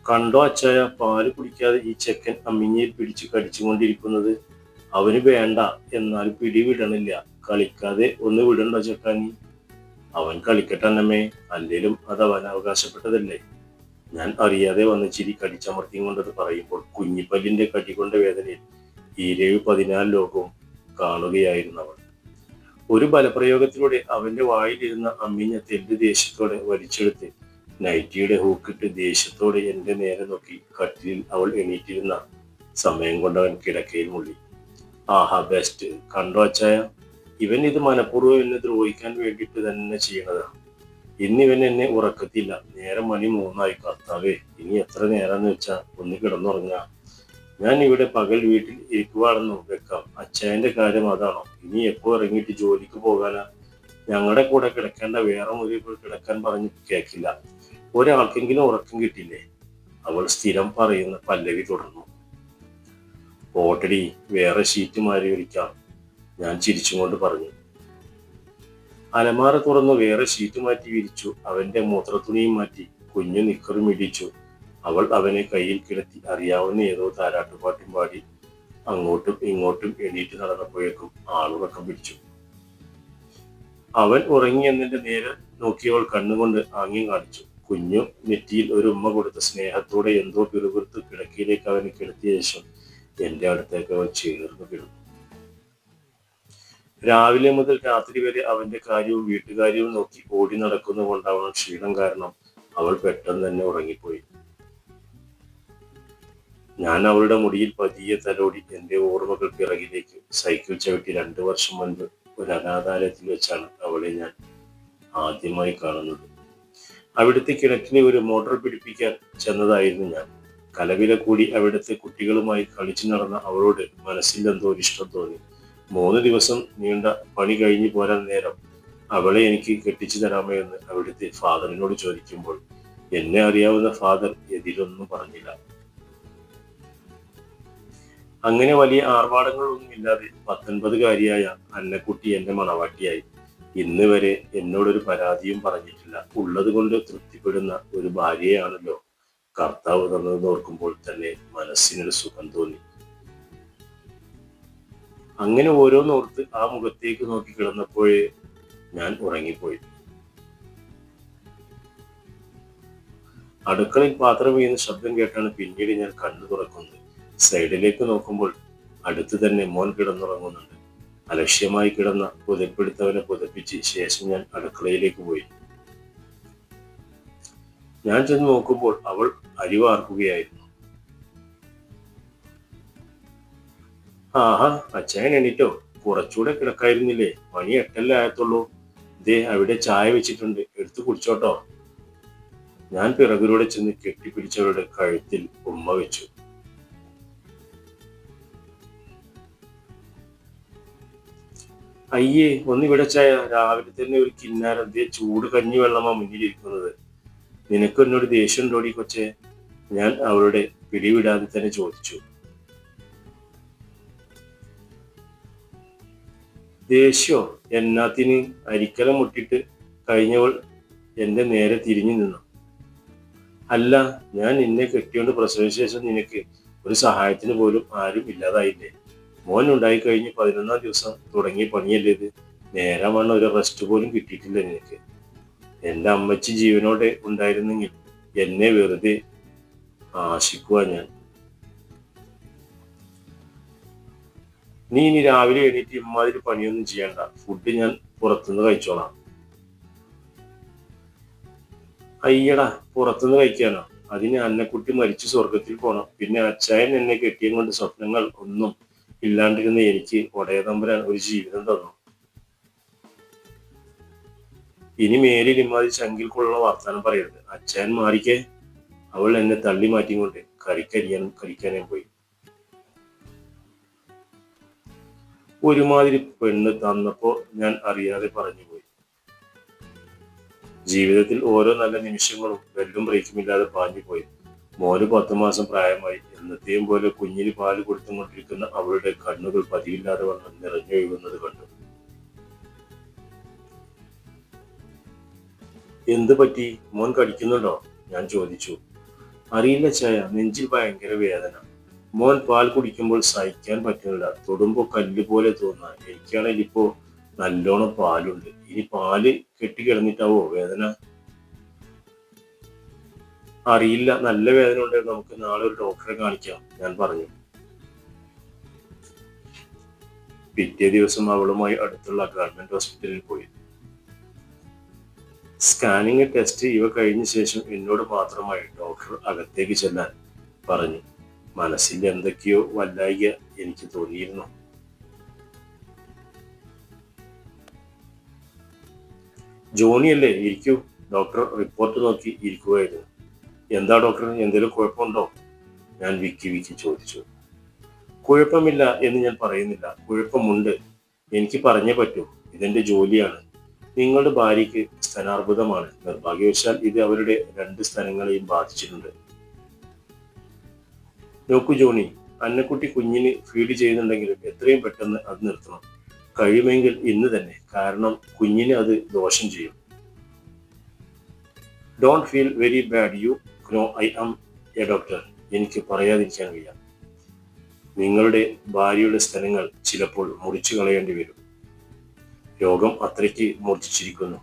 കണ്ടോ അച്ചായ, പാല് കുടിക്കാതെ ഈ ചെക്കൻ അമ്മിഞ്ഞയിൽ പിടിച്ച് കടിച്ചുകൊണ്ടിരിക്കുന്നത്. അവന് വേണ്ട, എന്നാൽ പിടിവിടണില്ല. കളിക്കാതെ ഒന്ന് വിടണ്ടോ ചെക്കാനി? അവൻ കളിക്കട്ടെ അന്നമ്മേ, അല്ലേലും അത് അവൻ അവകാശപ്പെട്ടതല്ലേ. ഞാൻ അറിയാതെ വന്ന ചിരി കടിച്ചമർത്തിയും കൊണ്ടത് പറയുമ്പോൾ കുഞ്ഞിപ്പല്ലിന്റെ കടി കൊണ്ട വേദനയിൽ ഈരേഴ് 14 ലോകവും കാണുകയായിരുന്നു അവൾ. ഒരു ബലപ്രയോഗത്തിലൂടെ അവന്റെ വായിലിരുന്ന അമ്മിഞ്ഞ തെല്ല് ദേഷ്യത്തോടെ വലിച്ചെടുത്ത് നൈറ്റിയുടെ ഹൂക്കിട്ട് ദേഷ്യത്തോടെ എന്റെ നേരെ നോക്കി കട്ടിലിൽ അവൾ എണീറ്റിരുന്ന സമയം കൊണ്ടവൻ കിടക്കയിൽ മുള്ളി. ആഹാ, ബെസ്റ്റ്. കണ്ടോ അച്ചായ, ഇവൻ ഇത് മനഃപൂർവ്വം എന്നെ ദ്രോഹിക്കാൻ വേണ്ടിയിട്ട് തന്നെ ചെയ്യണതാ. ഇന്നിവൻ എന്നെ ഉറക്കത്തില്ല. നേരം മണി 3 കർത്താവേ, ഇനി എത്ര നേരാന്ന് വെച്ചാ ഒന്ന് കിടന്നുറങ്ങാ. ഞാൻ ഇവിടെ പകൽ വീട്ടിൽ ഇരിക്കുവാണെന്ന് വെക്കാം. അച്ചായന്റെ കാര്യം അതാണോ? ഇനി എപ്പോ ഇറങ്ങിയിട്ട് ജോലിക്ക് പോകാനാ? ഞങ്ങളുടെ കൂടെ കിടക്കേണ്ട വേറെ മുറിയിൽ പോയി കിടക്കാൻ പറഞ്ഞ് കേൾക്കില്ല. ഒരാൾക്കെങ്കിലും ഉറക്കം കിട്ടില്ലേ? അവൾ സ്ഥിരം പറയുന്ന പല്ലവി തുടർന്നു. പോട്ടടി, വേറെ ഷീറ്റ് മാറി വിരിക്കാം, ഞാൻ ചിരിച്ചുകൊണ്ട് പറഞ്ഞു. അലമാര തുറന്നു വേറെ ഷീറ്റ് മാറ്റി വിരിച്ചു. അവന്റെ മൂത്രത്തുണിയും മാറ്റി കുഞ്ഞു നിക്കറും ഇടിച്ചു. അവൾ അവനെ കയ്യിൽ കിടത്തി അറിയാവുന്ന ഏതോ താരാട്ടുപാട്ടും പാടി അങ്ങോട്ടും ഇങ്ങോട്ടും എണീറ്റ് നടന്നപ്പോഴേക്കും ആളുറക്കം പിടിച്ചു. അവൻ ഉറങ്ങി എന്നതിന്റെ നേരെ നോക്കിയവൾ കണ്ണുകൊണ്ട് ആംഗ്യം കാണിച്ചു. കുഞ്ഞു നെറ്റിയിൽ ഒരു ഉമ്മ കൊടുത്ത സ്നേഹത്തോടെ എന്തോ പിറുപിറുത്ത് കിടക്കയിലേക്ക് അവനെ കിടത്തിയ ശേഷം എന്റെ അടുത്തേക്ക് അവൻ ചേർന്ന് കിടന്നു. രാവിലെ മുതൽ രാത്രി വരെ അവന്റെ കാര്യവും വീട്ടുകാര്യവും നോക്കി ഓടി നടക്കുന്ന കൊണ്ടാവണം ക്ഷീണം കാരണം അവൾ പെട്ടെന്ന് തന്നെ ഉറങ്ങിപ്പോയി. ഞാൻ അവളുടെ മുടിയിൽ പതിയെ തലോടി. എന്റെ ഓർമ്മകൾ പിറകിലേക്ക് സൈക്കിൾ ചവിട്ടി 2 വർഷം മുൻപ് ഒരു അനാഥാലയത്തിൽ വെച്ചാണ് അവളെ ഞാൻ ആദ്യമായി കാണുന്നത്. അവിടുത്തെ കിണറ്റിന് ഒരു മോട്ടോർ പിടിപ്പിക്കാൻ ചെന്നതായിരുന്നു ഞാൻ. കലവില കൂടി അവിടുത്തെ കുട്ടികളുമായി കളിച്ചു നടന്ന അവളോട് മനസ്സിൽ എന്തോ ഒരു ഇഷ്ടം തോന്നി. 3 ദിവസം നീണ്ട പണി കഴിഞ്ഞു പോരാൻ നേരം അവളെ എനിക്ക് കെട്ടിച്ചു തരാമോ എന്ന് അവിടുത്തെ ഫാദറിനോട് ചോദിക്കുമ്പോൾ എന്നെ അറിയാവുന്ന ഫാദർ എതിരൊന്നും പറഞ്ഞില്ല. അങ്ങനെ വലിയ ആർഭാടങ്ങളൊന്നും ഇല്ലാതെ 19കാരിയായ അന്നക്കുട്ടി എന്റെ മണവാട്ടിയായി. ഇന്ന് വരെ എന്നോടൊരു പരാതിയും പറഞ്ഞിട്ടില്ല. ഉള്ളത് കൊണ്ട് തൃപ്തിപ്പെടുന്ന ഒരു ഭാര്യയാണല്ലോ കർത്താവ് തന്നതെന്ന് ഓർക്കുമ്പോൾ തന്നെ മനസ്സിനൊരു സുഖം തോന്നി. അങ്ങനെ ഓരോന്നോർത്ത് ആ മുഖത്തേക്ക് നോക്കി കിടന്നപ്പോഴേ ഞാൻ ഉറങ്ങിപ്പോയി. അടുക്കളയിൽ പാത്രം വീഴുന്ന ശബ്ദം കേട്ടാണ് പിന്നീട് ഞാൻ കണ്ണു തുറക്കുന്നത്. സൈഡിലേക്ക് നോക്കുമ്പോൾ അടുത്ത് തന്നെ മോൻ കിടന്നുറങ്ങുന്നുണ്ട്. അലക്ഷ്യമായി കിടന്ന പുതപ്പെടുത്തവനെ പുതപ്പിച്ച് ശേഷം ഞാൻ അടുക്കളയിലേക്ക് പോയി. ഞാൻ ചെന്ന് നോക്കുമ്പോൾ അവൾ അരി വാർക്കുകയായിരുന്നു. ആഹാ, അച്ചായൻ എണീറ്റോ? കുറച്ചുകൂടെ കിടക്കായിരുന്നില്ലേ? മണി 8 ആയത്തുള്ളൂ. ദേ അവിടെ ചായ വെച്ചിട്ടുണ്ട്, എടുത്തു കുടിച്ചോട്ടോ. ഞാൻ പിറകിലൂടെ ചെന്ന് കെട്ടിപ്പിടിച്ചവരുടെ കഴുത്തിൽ ഉമ്മ വെച്ചു. അയ്യേ, ഒന്നിവിടെ ചായ. രാവിലെ തന്നെ ഒരു കിന്നാരം. ദേ ചൂട് കഞ്ഞിവെള്ളമാ മുന്നിലിരിക്കുന്നത്. നിനക്ക് എന്നോട് ദേഷ്യം ഉണ്ടോടി കൊച്ചേ? ഞാൻ അവളുടെ പിടിവിടാതെ തന്നെ ചോദിച്ചു. ദേഷ്യോ? എന്നാത്തിന്? അരിക്കലം മുട്ടിട്ട് കഴിഞ്ഞവൾ എന്റെ നേരെ തിരിഞ്ഞു നിന്നു. അല്ല, ഞാൻ നിന്നെ കെട്ടിയോണ്ട് പ്രസവിച്ച ശേഷം നിനക്ക് ഒരു സഹായത്തിന് പോലും ആരും ഇല്ലാതായില്ലേ? മോൻ ഉണ്ടായി കഴിഞ്ഞ് 11ാം ദിവസം തുടങ്ങിയ പണിയല്ലേ ഇത്? നേരം വണ്ണം ഒരു റെസ്റ്റ് പോലും കിട്ടിയിട്ടില്ല നിനക്ക്. എന്റെ അമ്മച്ചി ജീവനോടെ ഉണ്ടായിരുന്നെങ്കിൽ എന്നെ വെറുതെ ആശിക്കുവാ ഞാൻ. നീ ഇനി രാവിലെ എണീറ്റ് ഇമ്മാതിരി പണിയൊന്നും ചെയ്യണ്ട. ഫുഡ് ഞാൻ പുറത്തുനിന്ന് കഴിച്ചോളാം. അയ്യടാ, പുറത്തുനിന്ന് കഴിക്കാനോ? അതിന് അന്നക്കുട്ടി മരിച്ചു സ്വർഗത്തിൽ പോണം. പിന്നെ അച്ചായൻ എന്നെ കെട്ടിയും കൊണ്ട് സ്വപ്നങ്ങൾ ഒന്നും ഇല്ലാണ്ടിരുന്ന എനിക്ക് ഒടയതമ്പുരാൻ ഒരു ജീവിതം തന്നു. ഇനി മേലിൽ ഇമ്മാതിരി ചങ്കിൽ കൊള്ളുന്ന വർത്താനം പറയരുത്. അച്ചായൻ മാറിക്കേ. അവൾ എന്നെ തള്ളി മാറ്റിക്കൊണ്ട് കഴിക്കാനേ പോയി. ഒരുമാതിരി പെണ്ണ് തന്നപ്പോ ഞാൻ അറിയാതെ പറഞ്ഞുപോയി. ജീവിതത്തിൽ ഓരോ നല്ല നിമിഷങ്ങളും ബെല്ലും ബ്രേക്കുമില്ലാതെ പാഞ്ഞുപോയി. മോന് 10 മാസം പ്രായമായി. എന്നത്തെയും പോലെ കുഞ്ഞിന് പാല് കൊടുത്തുകൊണ്ടിരിക്കുന്ന അവളുടെ കണ്ണുകൾ പതിവില്ലാതെ വന്ന് നിറഞ്ഞൊഴുകുന്നത് കണ്ടു. എന്ത് പറ്റി? മോൻ കടിക്കുന്നുണ്ടോ? ഞാൻ ചോദിച്ചു. അറിയില്ല ചായ, നെഞ്ചിൽ ഭയങ്കര വേദന. മോൻ പാൽ കുടിക്കുമ്പോൾ സഹിക്കാൻ പറ്റുന്നില്ല. തൊടുമ്പോ കല്ല് പോലെ തോന്നാ. എനിക്കാണെങ്കിൽ ഇപ്പോ നല്ലോണം പാലുണ്ട്. ഇനി പാല് കെട്ടിക്കിടന്നിട്ടാവോ വേദന? അറിയില്ല, നല്ല വേദന ഉണ്ടെങ്കിൽ നമുക്ക് നാളെ ഒരു ഡോക്ടറെ കാണിക്കാം, ഞാൻ പറഞ്ഞു. പിറ്റേ ദിവസം അവളുമായി അടുത്തുള്ള ഗവൺമെന്റ് ഹോസ്പിറ്റലിൽ പോയി. സ്കാനിങ്, ടെസ്റ്റ് ഇവ കഴിഞ്ഞ ശേഷം എന്നോട് മാത്രമായി ഡോക്ടർ അകത്തേക്ക് ചെല്ലാൻ പറഞ്ഞു. മനസ്സിൽ എന്തൊക്കെയോ വല്ലായിക എനിക്ക് തോന്നിയിരുന്നു. ജോണിയല്ലേ, ഇരിക്കൂ. ഡോക്ടർ റിപ്പോർട്ട് നോക്കി ഇരിക്കുകയായിരുന്നു. എന്താ ഡോക്ടർ, എന്തെങ്കിലും കുഴപ്പമുണ്ടോ? ഞാൻ വിക്കി ചോദിച്ചു. കുഴപ്പമില്ല എന്ന് ഞാൻ പറയുന്നില്ല, കുഴപ്പമുണ്ട്. എനിക്ക് പറഞ്ഞേ പറ്റൂ, ഇതെന്റെ ജോലിയാണ്. നിങ്ങളുടെ ഭാര്യയ്ക്ക് സ്തനാർബുദമാണ്. നിർഭാഗ്യവശാൽ ഇത് അവരുടെ 2 സ്ഥലങ്ങളെയും ബാധിച്ചിട്ടുണ്ട്. നോക്കൂ ജോണി, അന്നക്കുട്ടി കുഞ്ഞിന് ഫീഡ് ചെയ്യുന്നുണ്ടെങ്കിലും എത്രയും പെട്ടെന്ന് അത് നിർത്തണം. കഴിയുമെങ്കിൽ ഇന്ന് തന്നെ, കാരണം കുഞ്ഞിന് അത് ദോഷം ചെയ്യും. Don't feel very bad, you know I am a doctor. എനിക്ക് പറയാതിരിക്കാൻ വയ്യ. നിങ്ങളുടെ ഭാര്യയുടെ സ്ഥലങ്ങൾ ചിലപ്പോൾ മുറിച്ചു കളയേണ്ടി വരും. രോഗം അത്രയ്ക്ക് മൂർച്ഛിച്ചിരിക്കുന്നു.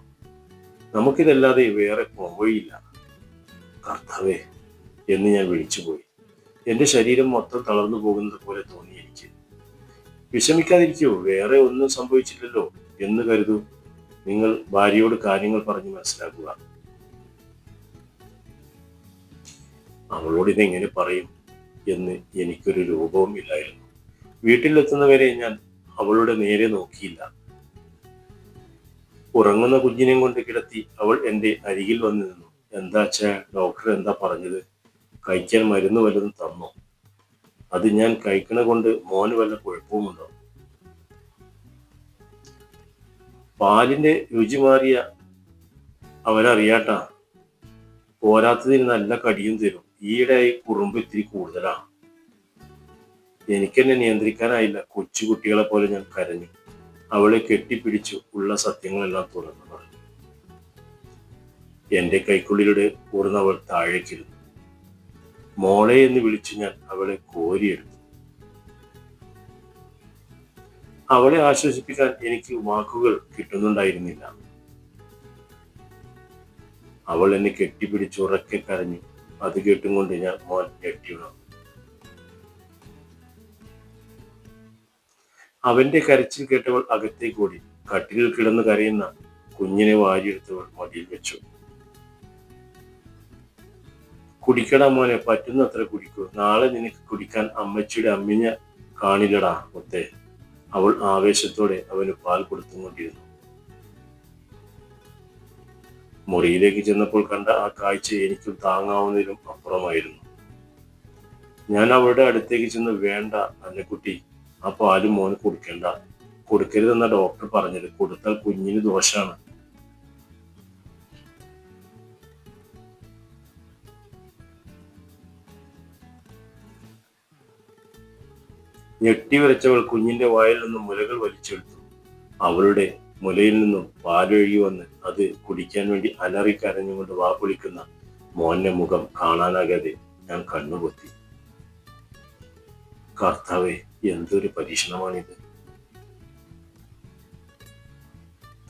നമുക്കിതല്ലാതെ വേറെ പോംവഴിയില്ല. കർത്താവേ എന്ന് ഞാൻ വിളിച്ചുപോയി. എന്റെ ശരീരം മൊത്തം തളർന്നു പോകുന്നത് പോലെ തോന്നി എനിക്ക്. വിഷമിക്കാതിരിക്കൂ, വേറെ ഒന്നും സംഭവിച്ചില്ലല്ലോ എന്ന് കരുതൂ. നിങ്ങൾ ഭാര്യയോട് കാര്യങ്ങൾ പറഞ്ഞ് മനസ്സിലാക്കുക. അവളോട് ഇതെങ്ങനെ പറയും എന്ന് എനിക്കൊരു രൂപവും ഇല്ലായിരുന്നു. വീട്ടിലെത്തുന്നവരെ ഞാൻ അവളുടെ നേരെ നോക്കിയില്ല. ഉറങ്ങുന്ന കുഞ്ഞിനെ കൊണ്ട് കിടത്തി അവൾ എന്റെ അരികിൽ വന്നു നിന്നു. എന്താച്ചാ ഡോക്ടർ എന്താ പറഞ്ഞത്? കഴിക്കാൻ മരുന്ന് വല്ലതും തന്നോ? അത് ഞാൻ കഴിക്കണ കൊണ്ട് മോന് വല്ല കുഴപ്പവുമുണ്ടോ? പാലിന്റെ രുചി മാറിയ അവനറിയാട്ടാ. പോരാത്തതിന് നല്ല കടിയും തരും. ഈയിടെയായി കുറുമ്പ് ഇത്തിരി കൂടുതലാണ്. എനിക്കെന്നെ നിയന്ത്രിക്കാനായില്ല. കൊച്ചു കുട്ടികളെ പോലെ ഞാൻ കരഞ്ഞു. അവളെ കെട്ടിപ്പിടിച്ചു ഉള്ള സത്യങ്ങളെല്ലാം തുറന്നു പറഞ്ഞു. എന്റെ കൈക്കുള്ളിലൂടെ ഊർന്നവൾ താഴേക്കിരുന്നു. മോളെ എന്ന് വിളിച്ചു ഞാൻ അവളെ കോരിയെടുത്തു. അവളെ ആശ്വസിപ്പിക്കാൻ എനിക്ക് വാക്കുകൾ കിട്ടുന്നുണ്ടായിരുന്നില്ല. അവൾ എന്നെ കെട്ടിപ്പിടിച്ച് ഉറക്കെ കരഞ്ഞു. അത് കേട്ടും കൊണ്ട് ഞാൻ മോൻ ഞെട്ടിയുണർന്നു. അവന്റെ കരച്ചിൽ കേട്ടവൾ അകത്തേക്ക് ഓടി. കട്ടിലിൽ കിടന്ന് കരയുന്ന കുഞ്ഞിനെ വാരിയെടുത്തവൾ മടിയിൽ വെച്ചു. കുടിക്കടാ മോനെ, പറ്റുന്നത്ര കുടിക്കൂ. നാളെ നിനക്ക് കുടിക്കാൻ അമ്മച്ചിയുടെ അമ്മിഞ്ഞ കാണില്ലടാ മുത്തേ. അവൾ ആവേശത്തോടെ അവന് പാൽ കൊടുത്തുകൊണ്ടിരുന്നു. മുറിയിലേക്ക് ചെന്നപ്പോൾ കണ്ട ആ കാഴ്ച എനിക്കും താങ്ങാവുന്നതിലും അപ്പുറമായിരുന്നു. ഞാൻ അവളുടെ അടുത്തേക്ക് ചെന്ന്, വേണ്ട അന്നക്കുട്ടി, ആ പാല് മോന് കൊടുക്കണ്ട. കൊടുക്കരുതെന്ന ഡോക്ടർ പറഞ്ഞത്. കൊടുത്താൽ കുഞ്ഞിന് ദോഷാണ്. ഞെട്ടി വിറച്ചവൾ കുഞ്ഞിന്റെ വായിൽ നിന്നും മുലകൾ വലിച്ചെടുത്തു. അവളുടെ മുലയിൽ നിന്നും പാലൊഴുകി വന്ന് അത് കുടിക്കാൻ വേണ്ടി അലറിക്കരഞ്ഞുകൊണ്ട് വാ പൊളിക്കുന്ന മോന്റെ മുഖം കാണാനാകാതെ ഞാൻ കണ്ണുപൊത്തി. കർത്താവേ, എന്തൊരു പരീക്ഷണമാണിത്.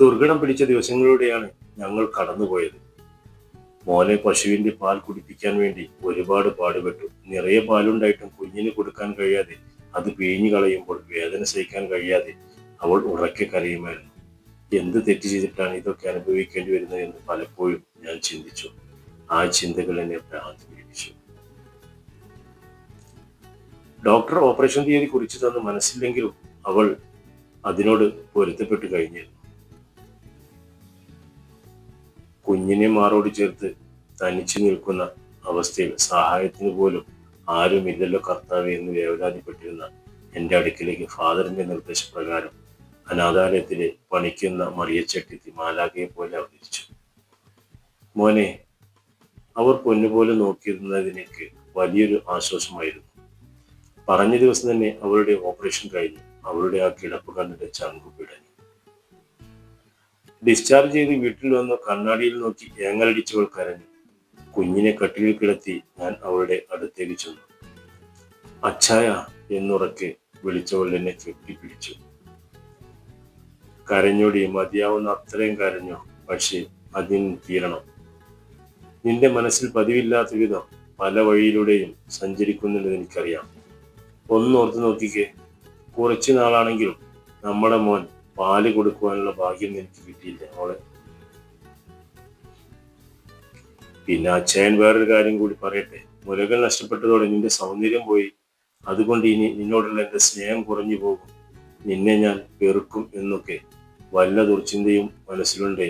ദുർഘടം പിടിച്ച ദിവസങ്ങളിലൂടെയാണ് ഞങ്ങൾ കടന്നുപോയത്. മോനെ പശുവിന്റെ പാൽ കുടിപ്പിക്കാൻ വേണ്ടി ഒരുപാട് പാടുപെട്ടു. നിറയെ പാലുണ്ടായിട്ടും കുഞ്ഞിന് കൊടുക്കാൻ കഴിയാതെ അത് പിഴിഞ്ഞു കളയുമ്പോൾ വേദന സഹിക്കാൻ കഴിയാതെ അവൾ ഉറക്കെ കരയുമായിരുന്നു. എന്ത് തെറ്റ് ചെയ്തിട്ടാണ് ഇതൊക്കെ അനുഭവിക്കേണ്ടി വരുന്നത് എന്ന് പലപ്പോഴും ഞാൻ ചിന്തിച്ചു. ആ ചിന്തകൾ എന്നെ ഭ്രാന്ത് പിടിപ്പിച്ചു. ഡോക്ടർ ഓപ്പറേഷൻ തീയതി കുറിച്ചു തന്ന് മനസ്സില്ലെങ്കിലും അവൾ അതിനോട് പൊരുത്തപ്പെട്ടു കഴിഞ്ഞിരുന്നു. കുഞ്ഞിനെ മാറോട് ചേർത്ത് തനിച്ചു നിൽക്കുന്ന അവസ്ഥയിൽ സഹായത്തിന് പോലും ആരുമില്ലല്ലോ കർത്താവേ എന്ന് വേവലാതിപ്പെട്ടിരുന്ന എന്റെ അടുക്കിലേക്ക് ഫാദറിന്റെ നിർദ്ദേശപ്രകാരം അനാഥാലയത്തിലെ പണിക്കുന്ന മറിയച്ചെട്ടി മാലാഖയെ പോലെ അവതരിച്ചു. മോനെ, അവർ പൊന്നുപോലെ നോക്കിയിരുന്നതിനേക്ക് വലിയൊരു ആശ്വാസമായിരുന്നു. പറഞ്ഞ ദിവസം തന്നെ അവളുടെ ഓപ്പറേഷൻ കഴിഞ്ഞു. അവളുടെ ആ കിടപ്പ് കണ്ടിട്ട് ചങ്കു പിടഞ്ഞു. ഡിസ്ചാർജ് ചെയ്ത് വീട്ടിൽ വന്ന് കണ്ണാടിയിൽ നോക്കി ഏങ്ങലടിച്ചവൾ കരഞ്ഞു. കുഞ്ഞിനെ കട്ടിലിൽ കിടത്തി ഞാൻ അവളുടെ അടുത്തേക്ക് ചെന്നു. അച്ചായ എന്നുറക്കെ വിളിച്ചവൾ എന്നെ കെട്ടിപ്പിടിച്ചു. കരഞ്ഞോടി, മതിയാവുന്ന അത്രയും കരഞ്ഞു. പക്ഷെ അതിന് തീരണം. നിന്റെ മനസ്സിൽ പതിവില്ലാത്ത വിധം പല വഴിയിലൂടെയും സഞ്ചരിക്കുന്നുണ്ടെന്ന് എനിക്കറിയാം. ഒന്നോർത്ത് നോക്കിക്കേ, കുറച്ചു നാളാണെങ്കിലും നമ്മുടെ മോൻ പാല് കൊടുക്കുവാനുള്ള ഭാഗ്യം എനിക്ക് കിട്ടിയില്ല മോളെ. പിന്നെ അച്ഛൻ വേറൊരു കാര്യം കൂടി പറയട്ടെ. മുലകൾ നഷ്ടപ്പെട്ടതോടെ നിന്റെ സൗന്ദര്യം പോയി. അതുകൊണ്ട് ഇനി നിന്നോടുള്ള എന്റെ സ്നേഹം കുറഞ്ഞു പോകും. നിന്നെ ഞാൻ വെറുക്കും എന്നൊക്കെ വല്ല ദുർചിന്തയും മനസ്സിലുണ്ടേ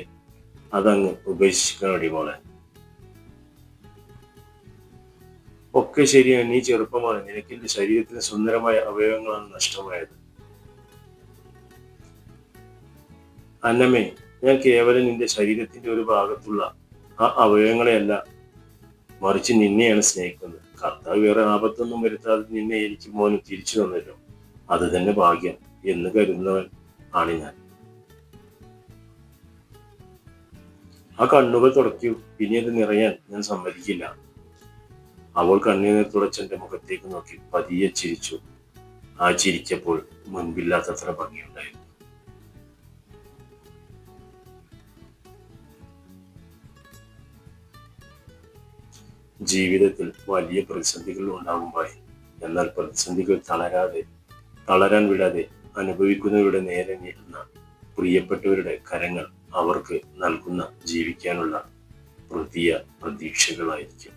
അതങ്ങ് ഉപേക്ഷിക്കണടി മോളെ. ഒക്കെ ശരിയാണ്, നീ ചെറുപ്പമാണ്. നിനക്ക് എന്റെ ശരീരത്തിന് സുന്ദരമായ അവയവങ്ങളാണ് നഷ്ടമായത്. അന്നമ്മേ, ഞാൻ കേവലം നിന്റെ ശരീരത്തിന്റെ ഒരു ഭാഗത്തുള്ള ആ അവയവങ്ങളെയല്ല, മറിച്ച് നിന്നെയാണ് സ്നേഹിക്കുന്നത്. കർത്താവ് വേറെ ആപത്തൊന്നും വരുത്താതെ നിന്നെ എനിക്ക് മോനും തിരിച്ചു തന്നല്ലോ. അത് തന്നെ ഭാഗ്യം എന്ന് കരുതുന്നവൻ ആണ് ഞാൻ. ആ കണ്ണുകൾ തുടയ്ക്കൂ, ഇനി അത് നിറയാൻ ഞാൻ സമ്മതിക്കില്ല. അവൾ കണ്ണീർ തുടച്ചെന്റെ മുഖത്തേക്ക് നോക്കി പതിയെ ചിരിച്ചു. ആ ചിരിച്ചപ്പോൾ മുൻപില്ലാത്തത്ര ഭംഗിയുണ്ടായിരുന്നു. ജീവിതത്തിൽ വലിയ പ്രതിസന്ധികൾ ഉണ്ടാകുമ്പോൾ, എന്നാൽ പ്രതിസന്ധികൾ തളരാൻ വിടാതെ അനുഭവിക്കുന്നവരുടെ നേരെ നീട്ടുന്ന പ്രിയപ്പെട്ടവരുടെ കരങ്ങൾ അവർക്ക് നൽകുന്ന ജീവിക്കാനുള്ള പ്രതീക്ഷകളായിരിക്കും.